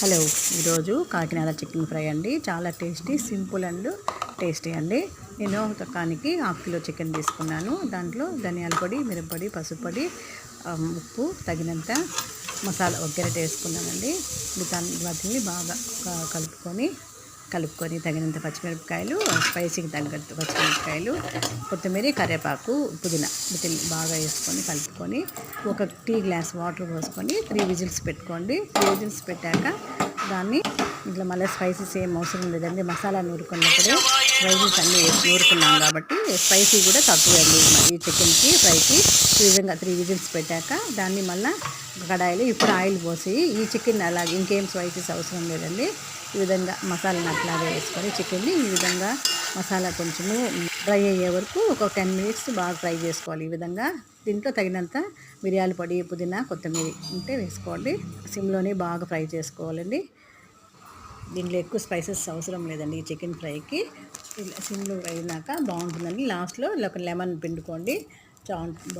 Hello, ఈరోజు Kakinada chicken fry అండి. చాలా టేస్టీ, సింపుల్ అండ్ టేస్టీ అండి. నేను ఒక కానికి హాఫ్ కిలో చికెన్ తీసుకున్నాను. దాంట్లో ధనియాల పొడి, మిరప్పొడి, పసుపు పొడి, ఉప్పు తగినంత, మసాలా ఒక గరిటె వేసుకున్నానండి. వాటిని బాగా కలుపుకొని తగినంత పచ్చిమిరపకాయలు, స్పైసీకి తగ్గట్టు పచ్చిమిరపకాయలు, కొత్తిమీర, కరివేపాకు, పుదీనా వీటిని బాగా వేసుకొని కలుపుకొని ఒక టీ గ్లాస్ వాటర్ పోసుకొని 3 విజిల్స్ పెట్టుకోండి. 3 విజిల్స్ పెట్టాక దాన్ని ఇట్లా మళ్ళీ స్పైసీస్ ఏం అవసరం లేదండి. మసాలా నూరుకున్నప్పుడే స్పైసీస్ అన్నీ నూరుకున్నాం కాబట్టి స్పైసీ కూడా తక్కువ అండి ఈ చికెన్కి ఫ్రైకి. ఈ విధంగా 3 విజిల్స్ పెట్టాక దాన్ని మళ్ళీ కడాయిలో ఇప్పుడు ఆయిల్ పోసి ఈ చికెన్ అలాగే ఇంకేం స్పైసీస్ అవసరం లేదండి. ఈ విధంగా మసాలాను అట్లాగే వేసుకొని చికెన్ని ఈ విధంగా మసాలా కొంచెము డ్రై అయ్యే వరకు ఒక 10 మినిట్స్ బాగా ఫ్రై చేసుకోవాలి. ఈ విధంగా దీంట్లో తగినంత మిరియాల పొడి, పుదీనా, కొత్తిమీర ఉంటే వేసుకోండి. సిమ్లోనే బాగా ఫ్రై చేసుకోవాలండి. దీంట్లో ఎక్కువ స్పైసెస్ అవసరం లేదండి ఈ చికెన్ ఫ్రైకి. సిమ్లో అయినాక బాగుంటుందండి. లాస్ట్లో ఒక లెమన్ పిండుకోండి, బాగుంటుంది.